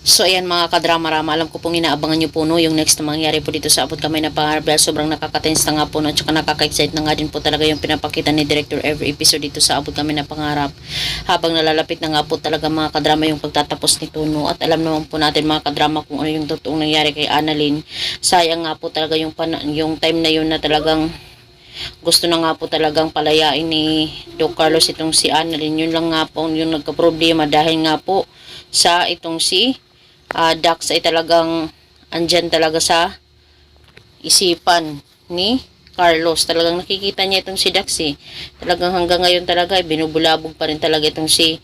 So ayan mga kadrama-rama, alam ko pong inaabangan nyo po no, yung next na mangyari po dito sa Abot Kamay na Pangarap dahil sobrang nakaka-tense na nga po no, at saka nakaka-excite na nga din po talaga yung pinapakita ni Director every episode dito sa Abot Kamay na Pangarap. Habang nalalapit na nga po talaga mga kadrama yung pagtatapos nito no, at alam naman po natin mga kadrama kung ano yung totoong nangyari kay Annalyn. Sayang nga po talaga yung time na yun na talagang gusto na nga po talagang palayain ni Doc Carlos itong si Annalyn. Yun lang nga po yung nagka-problema dahil nga po sa itong si Dax ay talagang andyan talaga sa isipan ni Carlos. Talagang nakikita niya itong si Dax eh. Talagang hanggang ngayon talaga binubulabog pa rin talaga itong si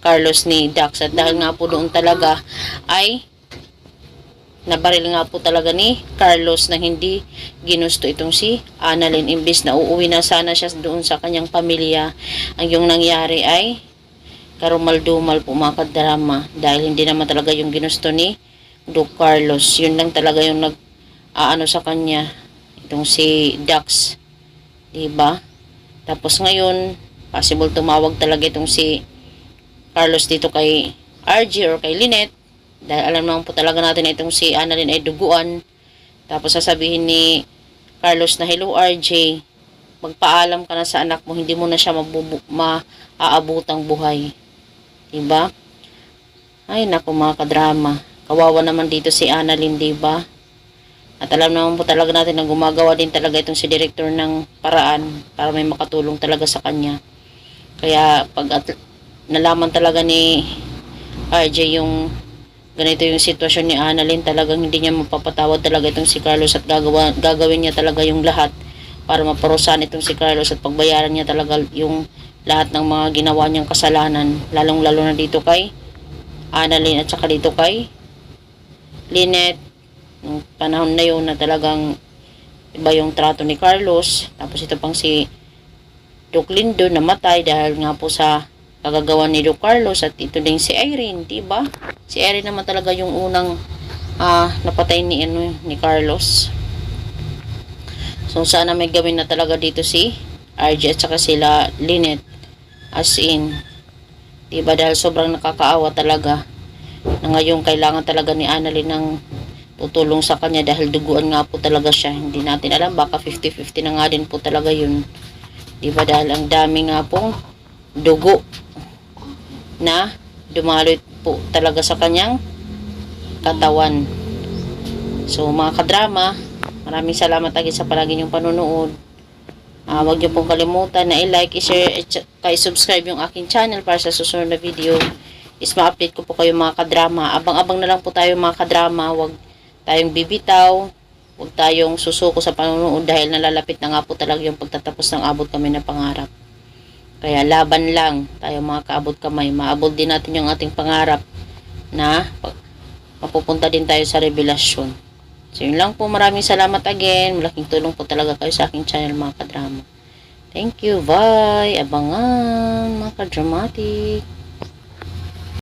Carlos ni Dax. At dahil nga po doon talaga ay nabaril nga po talaga ni Carlos na hindi ginusto itong si Annalyn. Imbis na uuwi na sana siya doon sa kanyang pamilya, ang yung nangyari ay karumal-dumal po mga kadrama dahil hindi naman talaga yung ginusto ni Doc Carlos. Yun lang talaga yung nag-aano sa kanya itong si Dax, diba? Tapos ngayon possible tumawag talaga itong si Carlos dito kay RG or kay Lynette dahil alam naman po talaga natin itong si Annalyn ay duguan. Tapos sasabihin ni Carlos na, hello RJ, magpaalam ka na sa anak mo, hindi mo na siya maaabutang buhay. Diba? Ay, naku mga kadrama. Kawawa naman dito si Annalyn, diba? At alam naman po talaga natin na gumagawa din talaga itong si Director ng paraan para may makatulong talaga sa kanya. Kaya, pag nalaman talaga ni RJ yung ganito yung sitwasyon ni Annalyn, talagang hindi niya mapapatawad talaga itong si Carlos at gagawin niya talaga yung lahat para maparusahan itong si Carlos at pagbayaran niya talaga yung lahat ng mga ginawa niyang kasalanan, lalong-lalo na dito kay Annalyn at saka dito kay Lynette. Nung panahon na yun na talagang iba yung trato ni Carlos. Tapos ito pang si Doc Lindo namatay dahil nga po sa kagagawa ni Doc Carlos. At ito din si Irene, diba? Si Irene naman talaga yung unang napatay ni Carlos. So sana may gawin na talaga dito si RJ at saka sila Lynette. As in, diba, dahil sobrang nakakaawa talaga na ngayon kailangan talaga ni Annalyn ng tutulong sa kanya dahil duguan nga po talaga siya. Hindi natin alam, baka 50-50 na nga din po talaga yun, diba, dahil ang dami nga pong dugo na dumaloy po talaga sa kanyang katawan. So mga kadrama, maraming salamat agad sa palagi niyong panunood. Huwag niyo pong kalimutan na i-like, i-share, i-subscribe yung aking channel para sa susunod na video is ma-update ko po kayo mga kadrama. Abang-abang na lang po tayo mga kadrama. Huwag tayong bibitaw, huwag tayong susuko sa panunood dahil nalalapit na nga po talaga yung pagtatapos ng Abot Kamay na Pangarap. Kaya laban lang tayo mga kaabot kamay. Maabot din natin yung ating pangarap na mapupunta din tayo sa revelasyon. So yun lang po, maraming salamat again. Malaking tulong po talaga kayo sa aking channel mga kadrama. Thank you, bye. Abangan mga kadramatic.